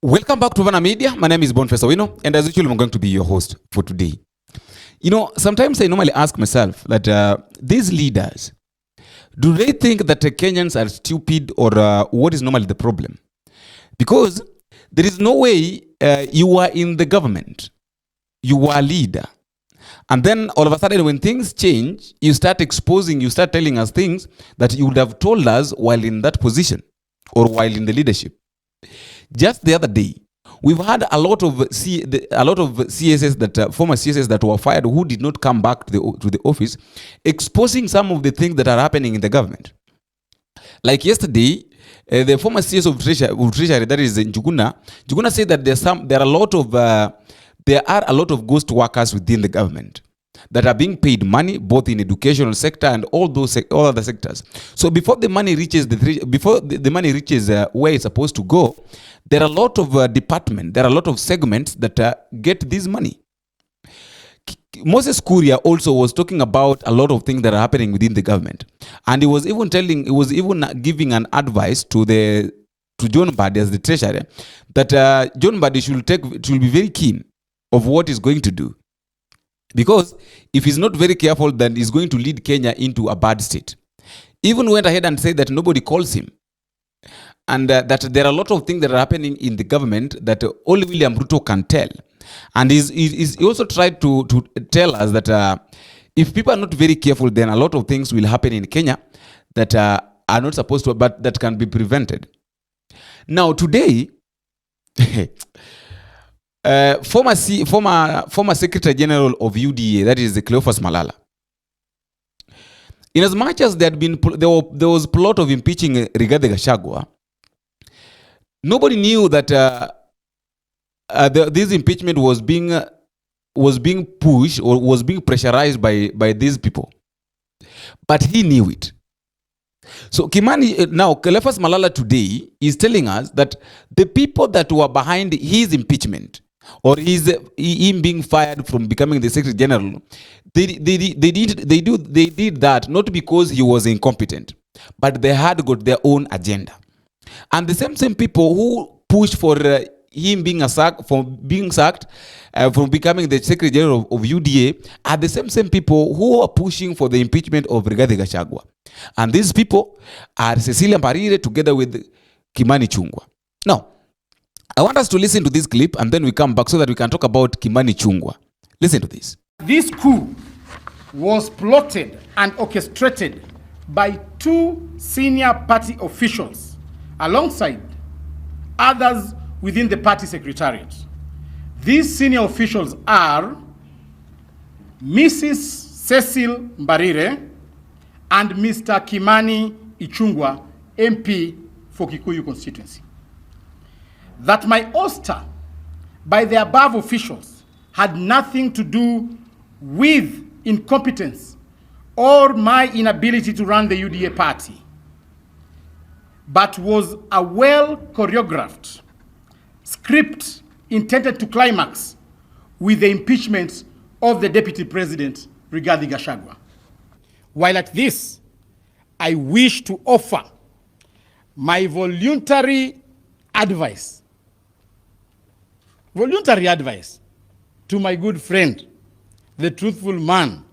Welcome back to Vana Media. My name is Boniface Owino, and as usual, I'm going to be your host for today. You know, sometimes I normally ask myself that these leaders, do they think that Kenyans are stupid, or what is normally the problem? Because there is no way you are in the government, you are a leader. And then all of a sudden, when things change, you start telling us things that you would have told us while in that position or while in the leadership. Just the other day, we've had a lot of CSS that former CSS that were fired who did not come back to the office, exposing some of the things that are happening in the government. Like yesterday, the former CS of Treasury, that is Ichung'wah, said that there are a lot of ghost workers within the government that are being paid money both in educational sector and all other sectors. So before the money reaches where it's supposed to go, there are a lot of departments, there are a lot of segments that get this money. Moses Kuria also was talking about a lot of things that are happening within the government, and he was even giving an advice to John Mbadi as the treasurer that John Mbadi should be very keen of what he's going to do, because if he's not very careful, then he's going to lead Kenya into a bad state. Even went ahead and said that nobody calls him, and that there are a lot of things that are happening in the government that only William Ruto can tell. And he also tried to tell us that if people are not very careful, then a lot of things will happen in Kenya that are not supposed to, but that can be prevented. Now today, former Secretary General of UDA, that is Cleophas Malala, in as much as there was plot of impeaching regarding Gachagua, nobody knew that this impeachment was being pushed or was being pressurized by these people, but he knew it. So Cleophas Malala today is telling us that the people that were behind his impeachment or him being fired from becoming the Secretary General, they did that not because he was incompetent, but they had got their own agenda. And the same people who pushed for him being sacked from becoming the Secretary General of UDA are the same people who are pushing for the impeachment of Gachagua. And these people are Cecilia Mbarire'S together with Kimani Ichung'wah. Now, I want us to listen to this clip and then we come back so that we can talk about Kimani Ichung'wah. Listen to this. This coup was plotted and orchestrated by two senior party officials alongside others within the party secretariat. These senior officials are Mrs. Cecil Mbarire'S and Mr. Kimani Ichung'wah, MP for Kikuyu constituency. That my ouster by the above officials had nothing to do with incompetence or my inability to run the UDA party, but was a well-choreographed script intended to climax with the impeachment of the Deputy President, Rigathi Gachagua. While at this, I wish to offer my voluntary advice to my good friend, the truthful man,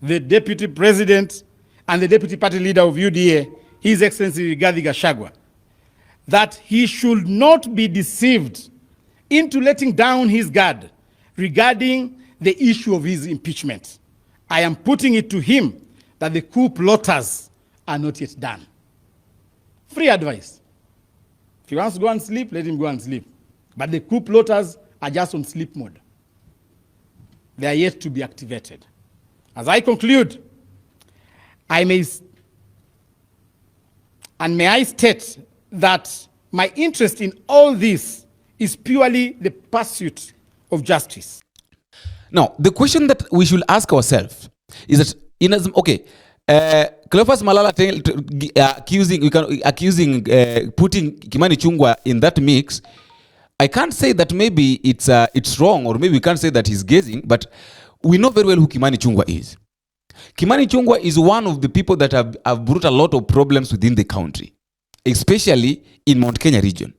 the Deputy President and the Deputy Party Leader of UDA, His Excellency Rigathi Gachagua, that he should not be deceived into letting down his guard regarding the issue of his impeachment. I am putting it to him that the coup plotters are not yet done. Free advice. If he wants to go and sleep, let him go and sleep. But the coup plotters are just on sleep mode. They are yet to be activated. As I conclude, may I state that my interest in all this is purely the pursuit of justice. Now, the question that we should ask ourselves is that, Cleophas Malala accusing putting Kimani Ichung'wah in that mix. I can't say that maybe it's wrong, or maybe we can't say that he's guessing, but we know very well who Kimani Ichung'wah is. Kimani Ichung'wah is one of the people that have brought a lot of problems within the country, especially in Mount Kenya region.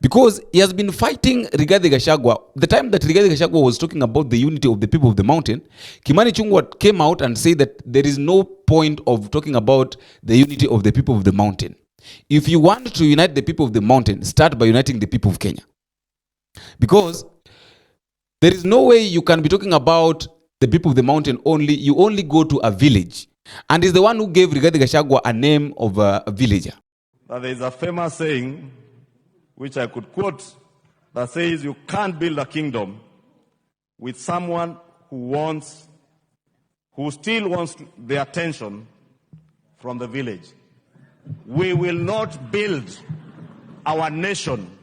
Because he has been fighting Rigathi Gachagua. The time that Rigathi Gachagua was talking about the unity of the people of the mountain, Kimani Ichung'wah came out and said that there is no point of talking about the unity of the people of the mountain. If you want to unite the people of the mountain, start by uniting the people of Kenya. Because there is no way you can be talking about the people of the mountain only. You only go to a village. And is the one who gave Rigathi Gachagua a name of a villager. There is a famous saying, which I could quote, that says you can't build a kingdom with someone who still wants the attention from the village. We will not build our nation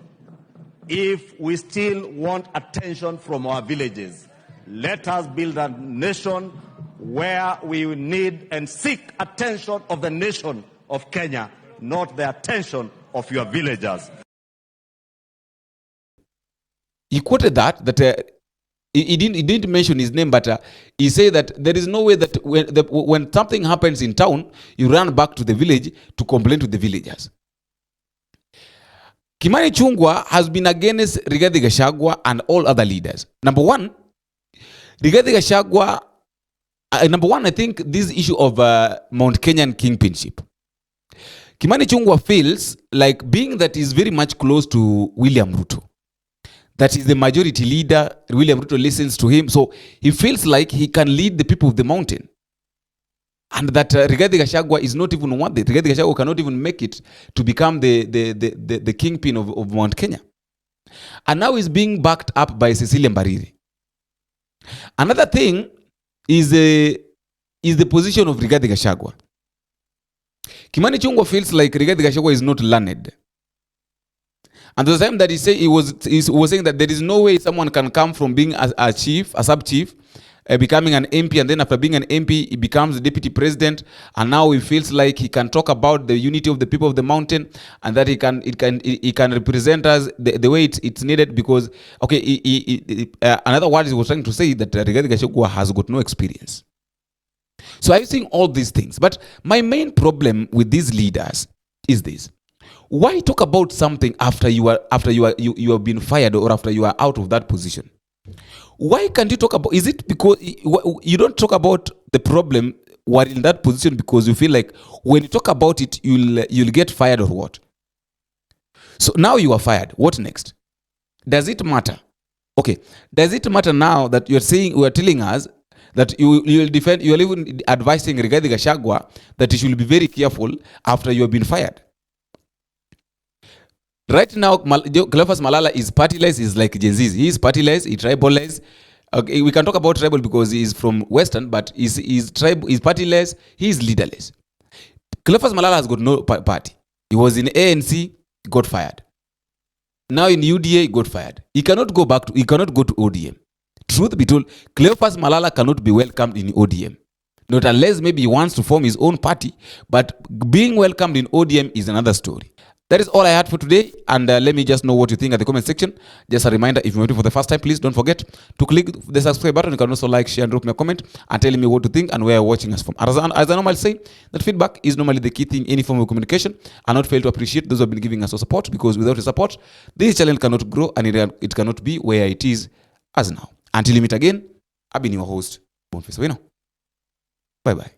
if we still want attention from our villages. Let us build a nation where we need and seek attention of the nation of Kenya, not the attention of your villagers. He quoted that he didn't mention his name, but he said that there is no way that when something happens in town, you run back to the village to complain to the villagers. Kimani Ichung'wah has been against Rigathi Gachagua and all other leaders. Number one, Rigathi Gachagua, I think this issue of Mount Kenyan kingpinship. Kimani Ichung'wah feels like, being that is very much close to William Ruto, that is the majority leader, William Ruto listens to him, so he feels like he can lead the people of the mountain. And that Rigathi Gachagua is not even worth it. Rigathi Gachagua cannot even make it to become the kingpin of Mount Kenya. And now he's being backed up by Cecilia Mbarire'S. Another thing is the position of Rigathi Gachagua. Kimani Ichung'wah feels like Rigathi Gachagua is not learned. And the time that he was saying that there is no way someone can come from being a sub-chief, becoming an MP, and then after being an MP, he becomes the deputy president, and now he feels like he can talk about the unity of the people of the mountain, and that he can represent us the way it's needed. Because another word he was trying to say that Rigathi Gachagua has got no experience. So I'm saying all these things, but my main problem with these leaders is this: why talk about something after you have been fired, or after you are out of that position? Why can't you talk about? Is it because you don't talk about the problem while in that position because you feel like when you talk about it you'll get fired, or what? So now you are fired. What next? Does it matter? Okay. Does it matter now that you are telling us that you will defend? You are even advising Rigathi Gachagua that you should be very careful after you have been fired. Right now, Cleophas Malala is partyless. He's like Gen Z. He is partyless. He triballess. Okay, we can talk about tribal because he is from Western, but he's partyless. He is leaderless. Cleophas Malala has got no party. He was in ANC, got fired. Now in UDA, got fired. He cannot go to ODM. Truth be told, Cleophas Malala cannot be welcomed in ODM. Not unless maybe he wants to form his own party, but being welcomed in ODM is another story. That is all I had for today, and let me just know what you think at the comment section. Just a reminder, if you're watching for the first time, please don't forget to click the subscribe button. You can also like, share, and drop me a comment and tell me what you think and where you're watching us from. As I normally say, that feedback is normally the key thing in any form of communication, and not fail to appreciate those who have been giving us your support, because without your support, this channel cannot grow and it cannot be where it is as now. Until we meet again, I've been your host, Boniface Wino. Bye-bye.